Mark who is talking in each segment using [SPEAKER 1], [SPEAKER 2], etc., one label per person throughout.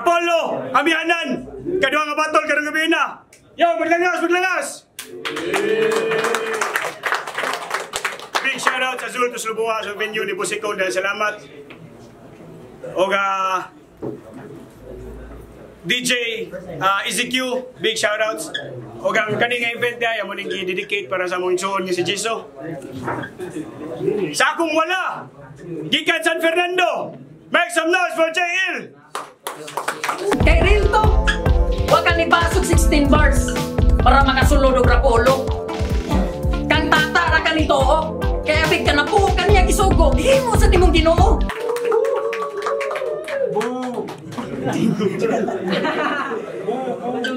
[SPEAKER 1] Apollo, amihanan. Kadua nga batol karong gabi na. Yo, maglangas, maglangas. Big shoutout sa Zul Tuslubua sa venue ni Busiko dahil salamat. O DJ EZQ, big shoutouts. O ang kaning event niya, yung muling i-dedicate para sa mong suon ni si Jiso. Sa akong wala, gikan San Fernando, make some noise for JL!
[SPEAKER 2] Kay real to, huwag kang ipasok 16 bars para makasulod og Rapolo. Kang tatara ka nito, kaya big ka na po, kaniya isugo, himo sa timong Ginoo.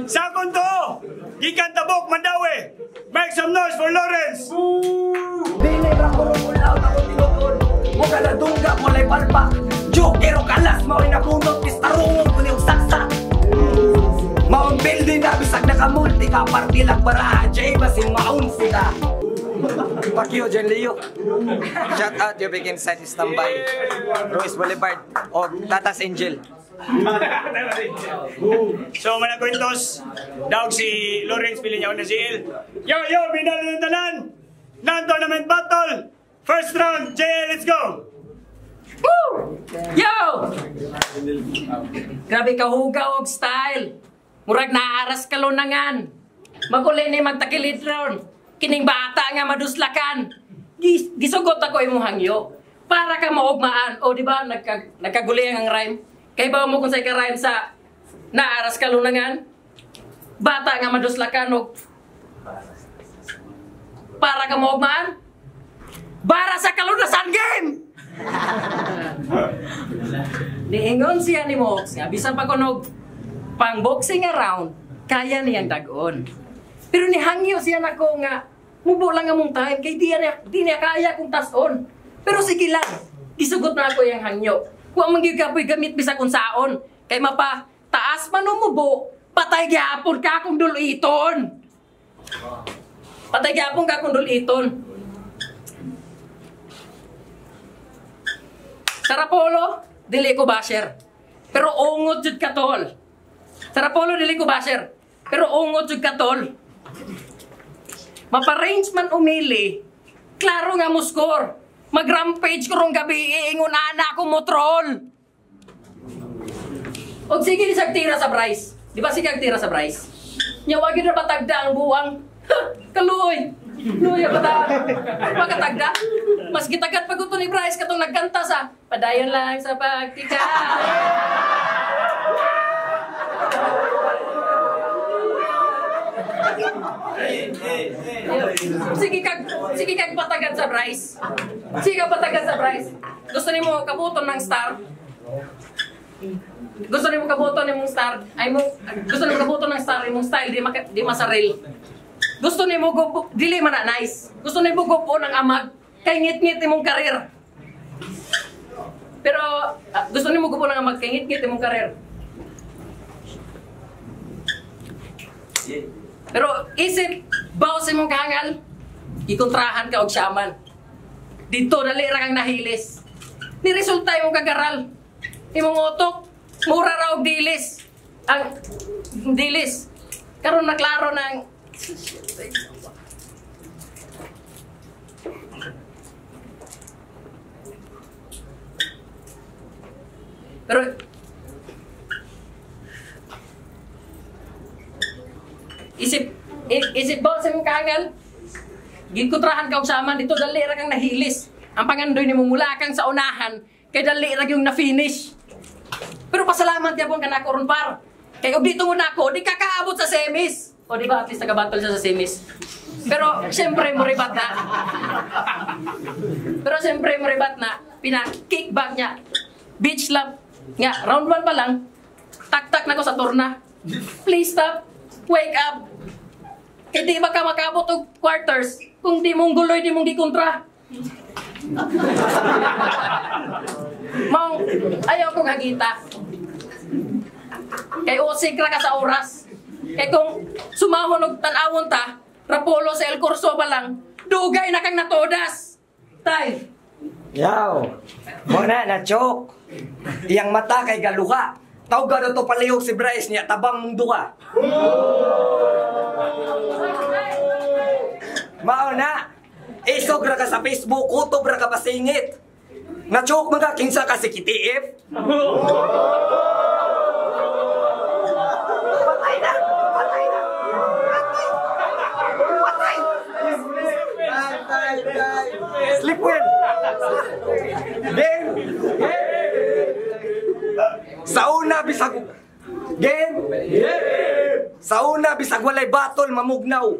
[SPEAKER 1] Sa akong to, gikan Tabok, Mandawi, make some noise for Lawrence!
[SPEAKER 3] Dili ra ko ulaw na ko tinutol. Mo kala dungga mo lay palpak. Jokero kalas mao ina kunot pistarungon ko niyong saksak. Maong building na bisag nakamulti ka party lang baraha. Jay basin maun sila. Pakyo Jen Leo. Shout out your big inside standby. Royce Boulevard o Tatas Angel.
[SPEAKER 1] So mga kwentos, daog si Lawrence pili niya na si El. Yo, binalo ng tanan! Non-tournament battle! First round, JL, let's go!
[SPEAKER 2] Woo! Yo! Grabe ka hugaw og style. Murag naaras ka lunangan. Magulay ni magtakilid ron. Kining bata nga maduslakan. Gisugot ako imong hangyo. Para ka maugmaan. O di ba nagkagulay ang rhyme? Kay ba mo kung sa'y ka-rhyme sa naaras ka lunangan? Bata nga maduslakan o para ka maugmaan? Para sa kalunasan game! Niingon siya ni Mox nga bisan pa kunog pang boxing around, kaya niyang dagon. Pero nihangyo siya nako nga mubo lang among time kay di niya kaya kung tason. Pero sige lang, gisugot na ako yung hangyo. Huwag mangyagapoy gamit bisa kung saon. Kay mapa, taas man umubo, patay gyapon ka kung duliton. Patay gyapon ka kung duliton. Sa Rapolo, dili ko basher. Pero ungod jud ka tol. Sa Rapolo, dili ko basher. Pero ungod jud ka tol. Mapa-range man umili, klaro nga mo score. Mag-rampage ko rong gabi, iingon na ako mo troll. O sige, isang tira sa Bryce. Di ba sige ang tira sa Bryce? Nyawagin na patagda ang buwang. Kaluoy! Luya ba pagkatagda? Mas gitagat pag ito ni Bryce katong nagkanta sa padayon lang sa pagtika. Sige kag patagan sa Bryce. Sige kag patagan sa Bryce. Gusto nimo kabuton ng star? Gusto nimo kabuton nimong star? Gusto nimo kabuton ng star imong style di masaril. Gusto nimo go dili man na nice. Gusto nimo go po ng amag kay ngit-ngit imong karir. Pero gusto nimo go po ng amag kay ngit-ngit imong karir. Pero isip, bawas imong kahangal, ikontrahan ka og shaman. Dito dali ra kang nahilis. Ni resulta imong kagaral. Imong utok, mura ra og dilis. Ang dilis. Karon naklaro ng pero isip ba sa mong kaangal? Ginkontrahan ka og saman dito dali ra kang nahilis. Ang pangandoy nimo mula kang sa unahan kay dali ra yung na-finish. Pero pasalamat gyapon ka nako ron par. Kay og dito mo nako di ka kaabot sa semis. O di ba at least nagabattle siya sa semis. Pero siyempre mo ribat na. Pero siyempre mo ribat na pina-kickback niya. Beach lap. Nga, round 1 pa lang. Tak-tak na ko sa torna. Please stop. Wake up. Kaya di ba ka makabot og quarters kung di mong guloy, di mong gikontra. Mong, ayaw kong hagita. Kay usig ra ka sa oras. Kay kung sumahon og tan-awon ta, Rapolo sa El Corso pa lang, dugay na kang natodas. Tay.
[SPEAKER 3] Yaw. Mo na choke. Iyang mata kay galuha. Tawag na to palihog si Bryce niya, tabang mong duka. Mao na, isog ra ka sa Facebook, kutob ra ka pasingit. Na-choke mga kinsa ka si KTF. Patay na! Patay na! Patay! Sleep well! Game! Sa una bisag game. Sa una bisag walay battle mamugnaw.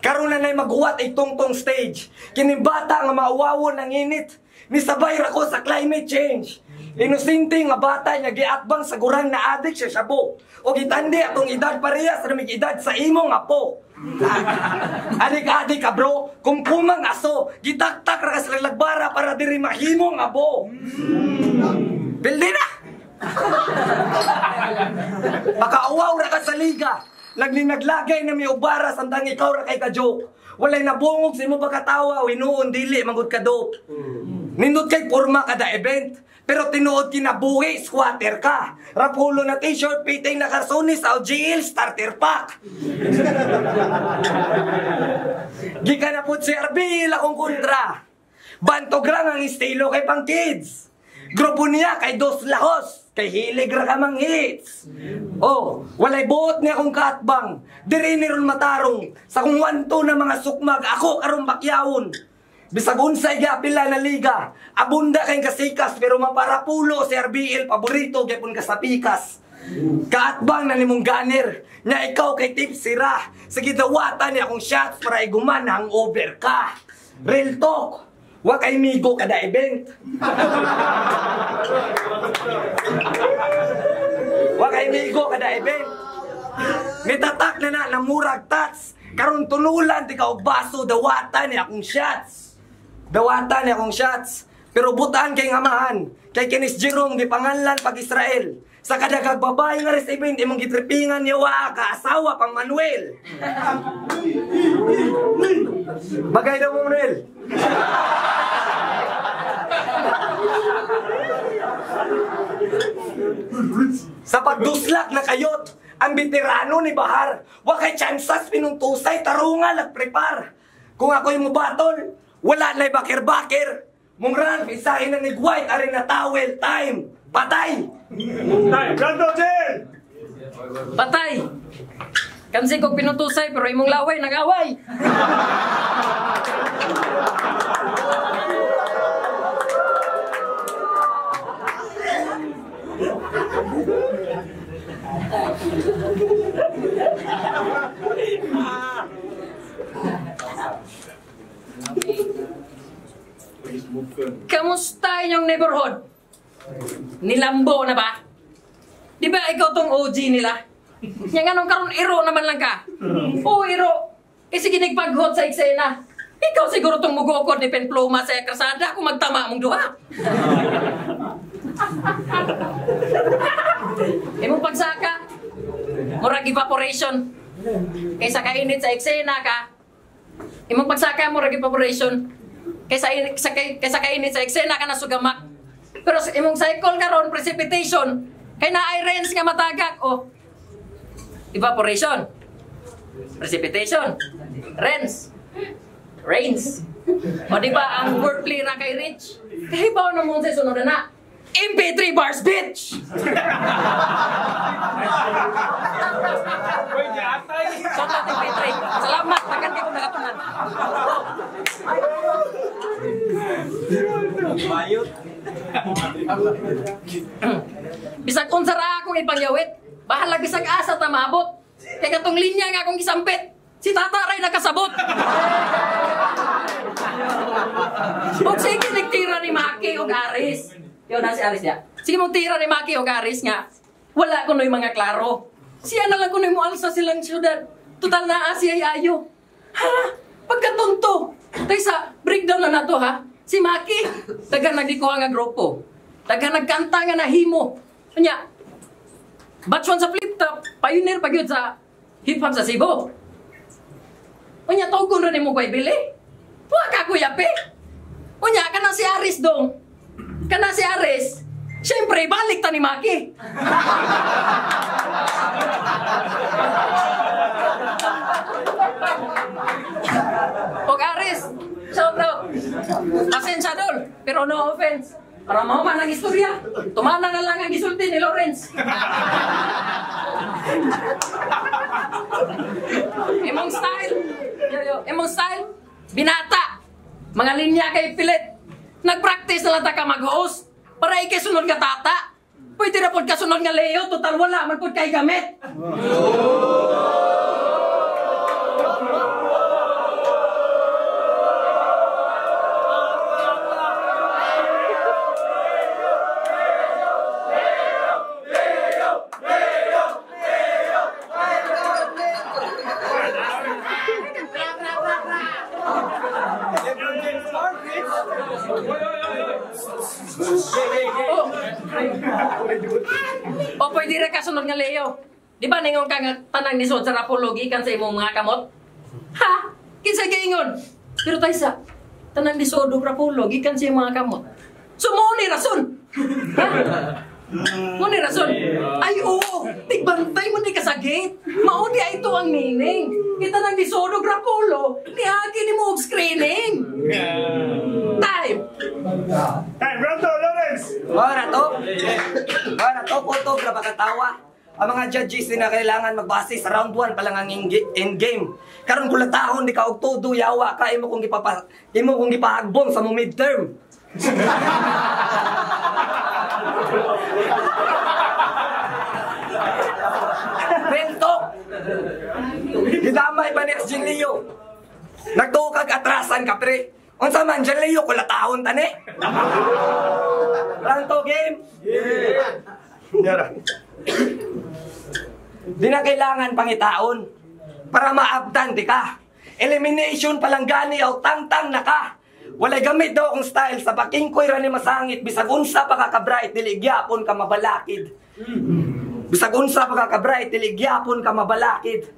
[SPEAKER 3] Karon na nay maghuwat ay tungtong stage. Kini bata nga maawawon ang init. Nisabay ra ko sa climate change. Inosente nga bata nya giatbang sa gurang na adik siya sabo. O gitandi atong edad parehas sa edad sa imong apo. Adik-adik ka bro, kung pumang aso, gitaktak ra ka sa lagbara para diri mahimong abo. Bildi na! Pakauwaw ra ka sa liga. Naglinaglagay na may ubara samtang ikaw ra kay ka-joke. Walay nabungog sa imo pagkatawa, winuon dili mangud ka dope. Nindot kay porma kada event, pero tinuod kinabuhi squatter ka. Rapulo na t-shirt, pitay na karsonis, sa OGL starter pack. Gikan na po si RB, akong kontra. Bantog lang ang estilo kay pang kids. Grupo niya kay Dos Lahos, kay hilig ra ka mang hits. Oh, walay buot niya kung katbang. Diri ni ron matarong. Sa kung wanto na mga sukmag, ako karong bakyawon. Bisag unsay giapila na liga. Abunda kay kasikas, pero maparapulo si RBL, paborito gyapon ka sa pikas. Kaatbang na nimong ganer, nya ikaw kay tip sira. Sige dawatan niya akong shots para iguman hangover ka. Real talk. Wa kay migo kada event. Wa kay migo kada event. Nitatak na namurag tats. Karon tunulan ti ka og baso dawatan ni akong shots. Dawatan ni akong shots. Pero butaan kay ngamahan. Kay Kenis Jerome di panganlan pag Israel. Sa kadagag babae nga receive imong gitripingan niya wa ka asawa pang Manuel. Bagay daw mo Manuel. Sa pagduslak na kayot, ang veterano ni Bahar, wa kay chansas pinuntusay tarunga nagprepar. Kung ako'y mo batol, wala na'y bakir-bakir. Mungran, isahin na nigway, aring na towel, time, patay!
[SPEAKER 1] Time, Brando Jail!
[SPEAKER 2] Patay! Kansi kong pinutusay, pero imong laway, nag-away! Kamusta inyong neighborhood? Nilambo na ba? Di ba ikaw tong OG nila? Yang anong karon iro naman lang ka? Oo, iro. Kasi ginigpaghot sa eksena. Ikaw siguro tong mugokod ni Penploma sa krasada kung magtama mong duha. Imong pagsaka, murag evaporation. Kaysa kainit sa eksena ka, imong pagsaka murag evaporation. Kaysa kainit sa eksena ka na sugamak. Pero imong cycle karon precipitation. Kay naay rains nga matagak o evaporation. Precipitation. Rains. O di ba ang wordplay ra kay Rich? Kahibaw na mo sa sunod na. MP3 bars, bitch! Sotot MP3. Salamat, tagan kayo nakapunan. Bisag unsa ra akong ipangyawit, bahala bisag asa ta maabot. Kay katong linya nga akong gisampit, si Tata ray nakasabot. Og sige nagtira ni Maki og Aris. Yo na si Aris ya. Sige mong tira ni Maki og Aris nga. Wala kunoy mga klaro. Siya na lang kunoy mo alsa silang syudad. Total na siya ayo. Ha? Pagkatunto. Tay sa breakdown na nato ha. Si Maki, taga nagdikuha nga grupo. Taga nagkanta nga nahimo. Nya. Batch 1 sa flip top, pioneer pa gyud sa hip hop sa Cebu. Unya tugon ra nimo koy bili. Wa ka kuya pe. Unya kana si Aris dong. Kana si Aris. Siyempre, balik ta ni Maki. O Aris, shout out. Pasensya dol, pero no offense. Para mahuman ang istorya, tumana na lang ang gisulti ni Lawrence. Emong style, binata. Mga linya kay pilit. Nag-practice na lang ta ka mag-host. Para ikay sunod nga tata. Pwede na po ka sunod nga Leo, total wala man po kay gamit. O pwede rin kasunod nga Leo. Di ba ningon ka nga tanang nisod sa rapologi kan sa imong mga kamot? Ha? Kinsa gaingon? Pero tayo sa tanang nisod o rapologi kan sa imong mga kamot. So mo ni rason. Ha? Mo ni rason. Ay oo, tigbantay mo ni kasagit. Mao di ito ang meaning. Kita nang nisod o rapolo, niagi ni mo og screening. Time.
[SPEAKER 1] Time, Bronto, Lawrence!
[SPEAKER 3] Wala to, photo, katawa. Ang mga judges na kailangan magbase sa round 1 pa lang ang in-game. Karon kulatahon di ka og todo yawa ka imo kung gipahagbong sa mo midterm. Bento. Gidamay pa ni Leo. Nagtukag atrasan ka pre. Unsa man dyan Leo kulatahon tani? Ranto game. Yeah. Di na kailangan pangitaon para maabdan di ka. Elimination palang gani o tang-tang na ka. Walay gamit daw kong style sa pakingkoy ra ni masangit bisag unsa pa ka bright dili gyapon ka mabalakid. Bisag unsa pa ka bright dili gyapon ka mabalakid.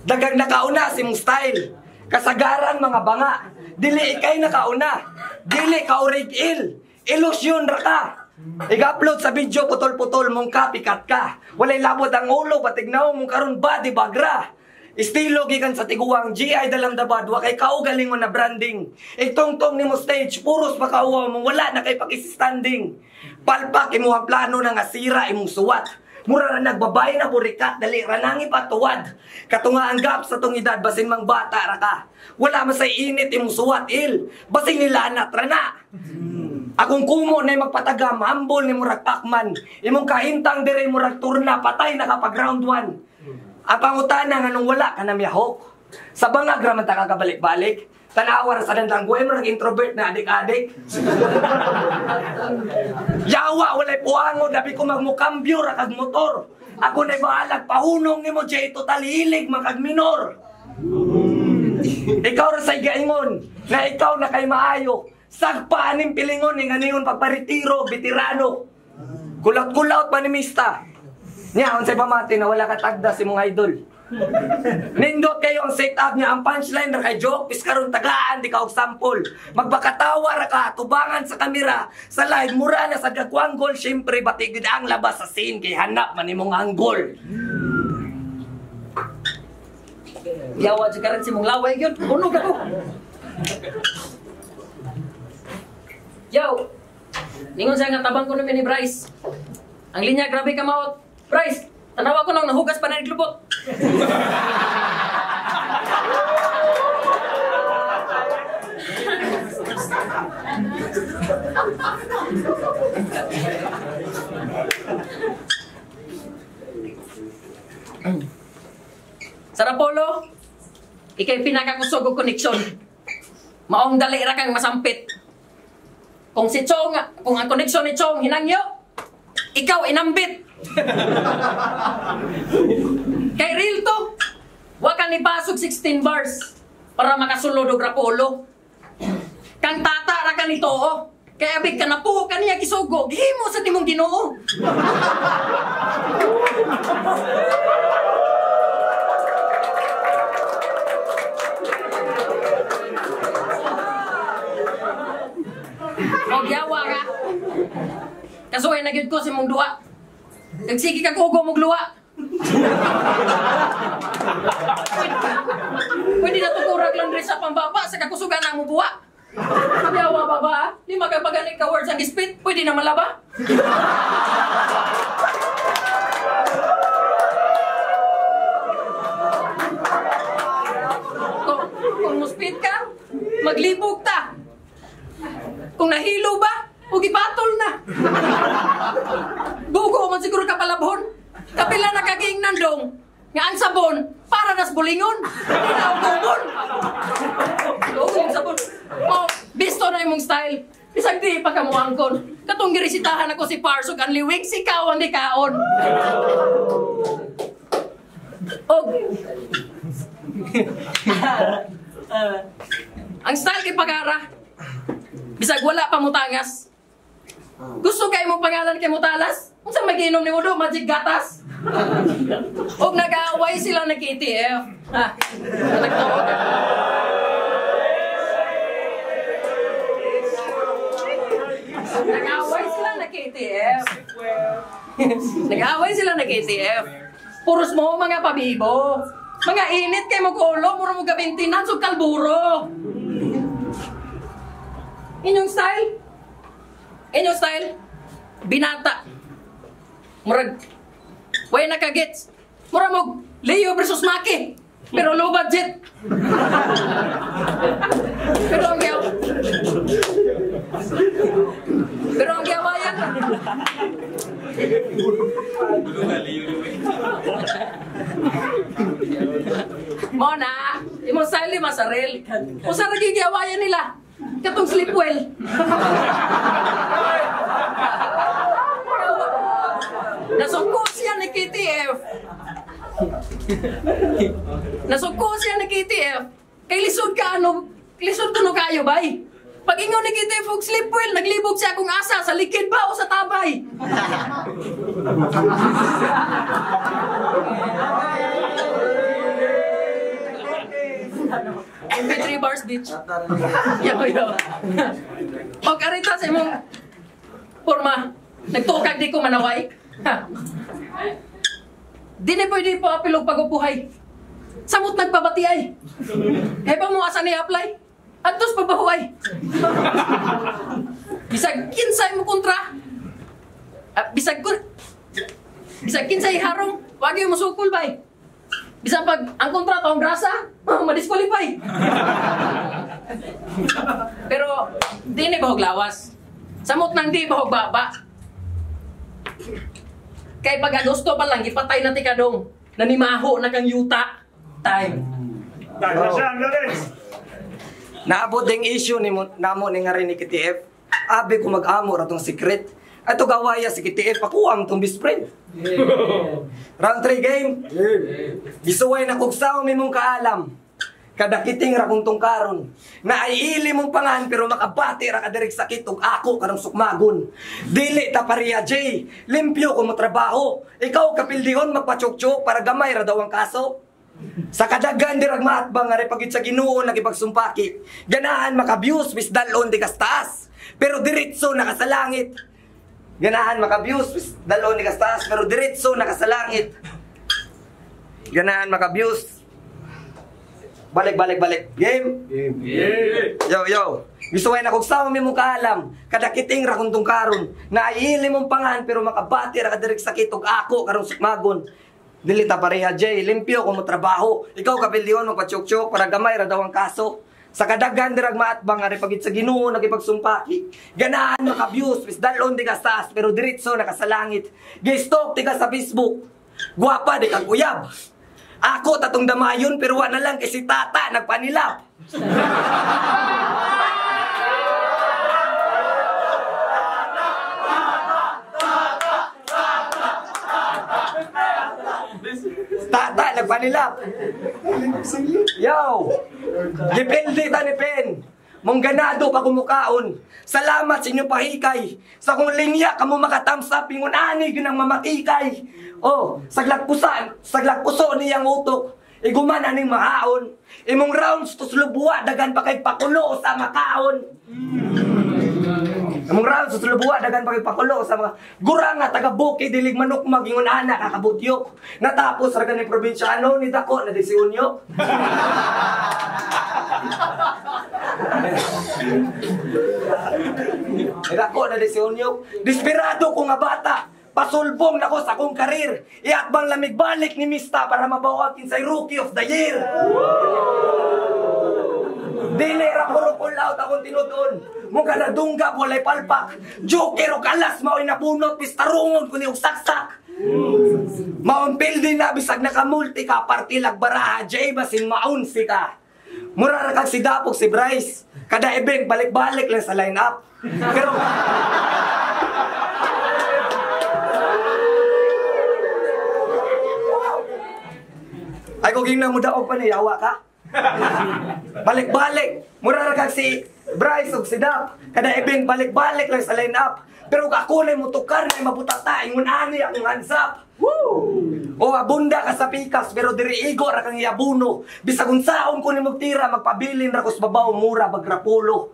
[SPEAKER 3] Dagang nakauna si mong style. Kasagaran mga banga. Dili ikay nakauna. Dili ka orig-il. Ilusyon ra ka. Iga-upload sa video putol-putol mong copycat ka. Walay labot ang ulo batignaw mong karon body bagra. Estilo gikan sa tiguang GI dalam dabad wa kay kaugalingon na branding. Igtongtong nimo stage puros makauwa mo wala na kay pakisistanding. Palpak imong plano na nga sira imong suwat. Mura na nagbabay na burikat dali ra nangi patuwad. Katunga ang gap sa tong edad basin mang bata ra ka. Wala masay init imong suwat il. Basin nilanat ra na. Akong kumo na magpatagam, humble ni murag Pacman. Imong kahintang dire murag turna, patay na kapag round 1. Ang pangutana nga nung wala ka na miyahok. Sa bangag raman ta kakabalik-balik. Tanawar sa dandang buhay murag introvert na adik-adik. Yawa, walay puango, dabi ko magmukambyo rakag motor. Ako na'y bahalag, pahunong ni mo, jay total hilig, makag minor. Ikaw ra sa igaingon, na ikaw na kay maayo. Sagpaan ng pilingon nga ningon pagparitiro, veterano. Kulat-kulat panimista. Niya, unsay pamati na wala ka tagda si mong idol. Nindot kayo ang setup niya, ang punchline ra kay joke, piskaron tagaan, di ka og sample. Magbakatawa ra ka, tubangan sa kamera, sa live, mura na sa gagwanggol, syempre batigid ang labas sa scene, kay hanap man imong anggol.
[SPEAKER 2] Yawa, sikaran si mong laway yun, unog ako. Yo! Ningon siya nga tabang ko namin ni Bryce. Ang linya, grabe ka maot. Bryce, tanawa ko nang nahugas pa na naglupot. Sarapolo, ikay pinakakusog o koneksyon. Maong dali ra kang masampit. Kung si Chong, kung ang koneksyon ni Chong hinangyo, ikaw inambit. Kay real to, wa kang ipasok 16 bars para makasulod og rapolo. Kang tata ra ka nito, oh. Kaya abig ka na po, kaniya kisugo, gihimo sa timong Ginoo. Og yawa ka. Kasuhay na gyud ko si mong duwa. Nagsige kag ugo mong luwa. Pwede na tukurag lang rin sa pambaba sa kakusugan na mo buwa. Kabiyawa baba, di magpagaling ka words ang ispit, pwede na malaba. Kung muspit ka, maglibog ta. Kung nahilo ba, huwag ipatol na. Bugo man siguro kapalabhon. Kapila na kaging nandong. Nga ang sabon, para nas bulingon. Hindi na ang bubon. Oo, yung sabon. Oh, bisto na yung mong style. Isang di pa ka mo angkon. Katong girisitahan ako si Parsog, ang liwig si kaon di kaon. Og. Ang style kay Pagara. Bisag wala pa mutangas. Gusto kay mo pangalan kay Mutalas? Kung saan mag-inom ni Mudo, Magic Gatas? Og nag-aaway sila na KTF. Ha? Nagtawag. Nag-aaway sila na KTF. Nag-aaway sila na KTF. Puros mo mga pabibo. Mga init kay Magulo, muro mo gabintinan, so kalburo. Inyong style? Inyong style? Binata. Murag, way nakagets. Murag mo, Leo versus Maki. Pero low budget. Pero ang gawa. Pero ang gawa yan. Mona, imong style ni Masarel. Kung saan nagigawayan nila? Katong sleep well. Nasungko siya ni KTF. Nasungko siya ni KTF. Kay lisod ka ano, lisod ko no kayo bay. Pag ingon ni KTF og sleep well, naglibog siya kung asa sa likid ba o sa tabay. MP3 bars, bitch. Yo. O karita sa imong forma. Nagtukag di ko manaway. Di na pwede po apilog pag-upuhay. Samot nagpabati ay. Kaya pa mo asa ni-apply? Atos pabahuay. Bisag kinsay mo kontra. Bisag kinsay harong. Wag yung masukol bay. Bisag pag ang kontra taong grasa, madisqualify. Pero di na bahog lawas. Samot nang di bahog baba. Kay pag Agosto pa lang, ipatay na ti kadong. Nanimaho na kang yuta. Time.
[SPEAKER 3] Naabot ding issue ni namo ni nga rin ni KTF. Abi ko mag-amo ratong secret. Ato gawaya si KTF pakuam tong best friend. Round 3 game. Gisuway na kugsaw mi mong kaalam. Kada kiting ra kung tungkaron. Naiili mong pangan pero makabati ra ka direk sakit ug ako kanang sukmagon. Dili ta pareha Jay. Limpyo ko mo trabaho. Ikaw kapildihon magpatsok-tsok para gamay ra daw ang kaso. Sa kadaghan dirag maatbang nga repagit sa Ginoo nagipagsumpaki. Ganahan makabius bis dalon di kastas. Pero diretso nakasalangit. Ganahan makabius bis dalon di kastas pero diretso nakasalangit. Ganahan makabius. Balik. Game? Game. Yo. Gusto na kung sama mi mong kaalam. Kada kiting ra kung tungkaron. Naiili mong pangan pero makabati ra ka direk sakit ug ako karong sukmagon. Dili ta pareha Jay, limpyo ko mo trabaho. Ikaw kapildihon mo patsok-tsok para gamay ra daw ang kaso. Sa kadaghan dirag maatbang nga repagit sa Ginoo nagipagsumpaki. Ganahan makabius bis dalon di kastas pero diretso nakasalangit. Gistok ti ka sa Facebook. Guwapa di kang uyab. Ako tatong damayon pero wa na lang kay si tata nagpanilap. Tata nagpanilap. Yo. Depende ta ni Pen. Mong ganado pa kumukaon. Salamat sa inyo pahikay. Sa kong linya kamo makatamsa pingun ani gyud ang mamatikay. Oh, saglag puso niyang utok. Iguman aning mahaon. Imong rounds to slubwa dagan pa kay pakulo sa makaon. Among round sa sulubuha dagan pagpakulo sa mga guranga taga Bukid dilig manok magingon ana kakabutyok. Natapos ra kani probinsyano ni dako na desiunyo. Dako na desiunyo. Desperado ko nga bata. Pasulbong nako sa akong karir. Iatbang lamig balik ni Mista para mabawa kinsay Rookie of the Year. Dili ra ko pull out akong tinudon. Mong kanadungga walay palpak. Joker o kalas mao'y nabunot pistarungon kundi og saksak. Maon building na bisag nakamulti ka partilag baraha jay basin maunsi ka. Mura ra kag si Dapog si Bryce. Kada event balik-balik lang sa line-up. Pero ay kung ginang mo daog pa niyawa ka. Balik-balik. Mura ra kag si Bryce ug si Dap. Kada event balik-balik lang sa line-up. Pero ako na mo tukar na mabutata ingon ani akong hands up. O abunda ka sa pikas pero diri igo ra kang iabuno. Bisag unsaon ko nimo tira magpabilin ra ko sa babaw mura bagrapulo.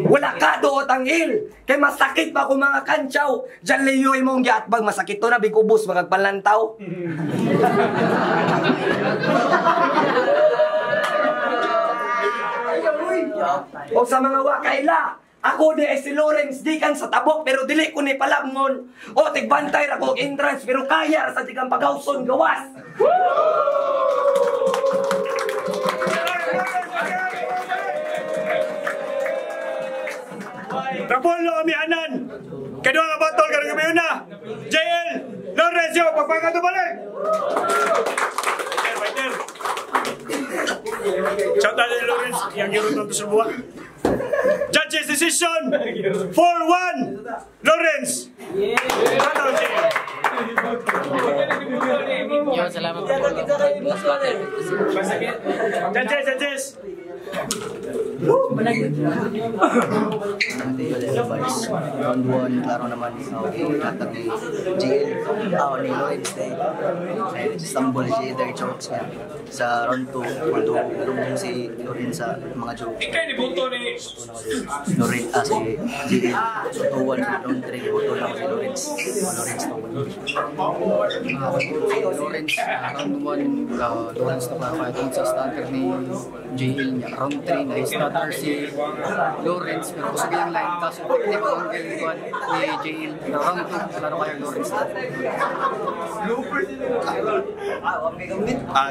[SPEAKER 3] Wala ka doot ang il. Kay masakit pa ko mga kantsaw. Diyan liyo imong giatbag masakit to na bigubos magpalantaw. O sa mga wakaila, ako di ay si Lawrence Dikan sa tabok pero dili ko ni palamngon. O tigbantay ra ko entrance pero kaya ra sa tigang pagawson gawas.
[SPEAKER 1] Rapolo kami anan. Kedua nga botol karang kami una. JL Lawrence yo pagpangkat balik. Fighter. Shout out to Lawrence yang giruton to Sulbuha. Judges decision 4-1 Lawrence.
[SPEAKER 2] Yo, salamat po.
[SPEAKER 1] Judges.
[SPEAKER 4] Round 1, klaro naman tatag ni JL ni Lawrence day Istanbul si their jokes niya sa round 2 although nalungkong si Lawrence sa mga jokes Lawrence si JL 2-1 sa round 3 boto lang si Lawrence 2-1 Lawrence round 1 Lawrence na pa kaya sa starter ni JL niya round 3 na starter si Lawrence pero kusog yung line kaso hindi ko ang kailangan ni JL round 2 klaro kaya Lawrence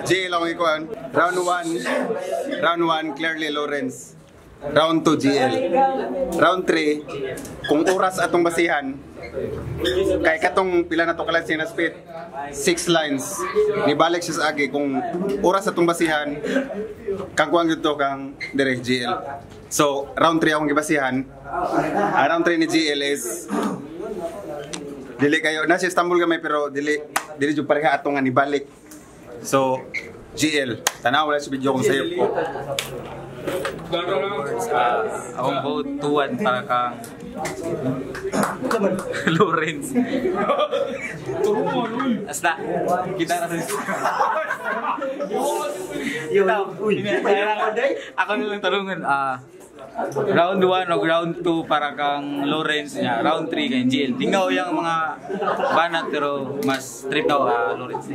[SPEAKER 5] JL ang ikuan round 1 clearly Lawrence round 2 JL round 3 kung oras atong basihan kay katong pila na to kalansi na speed 6 lines ni balik siya sa agi kung oras atong basihan kang kuang dito kang direct GL. So round 3 akong gibasihan. Round 3 ni GL is dili kayo na si Istanbul gamay pero dili jud pareha atong nga ni balik. So GL tanaw wala sa video kung sayo ko.
[SPEAKER 6] Akong vote 2-1 para kang Lawrence. Asta, kita na rin. Ako nilang tanungan, round 1 o round 2 para kang Lawrence niya, round 3 kay JL. Tingaw yung mga banat pero mas trip daw Lawrence.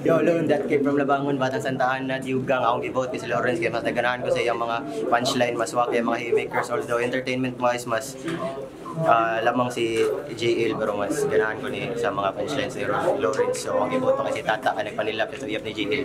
[SPEAKER 4] Yo, learn that kid from Labangon, Batang Santaan na Diugang akong i-vote kay si Lawrence kaya mas naganahan ko sa iyang mga punchline, mas waki ang mga haymakers although entertainment-wise mas lamang si JL pero mas ganahan ko ni sa mga punchlines ni Lawrence so ang i-vote ko kasi Tata ka nagpanilap sa tuyap ni JL.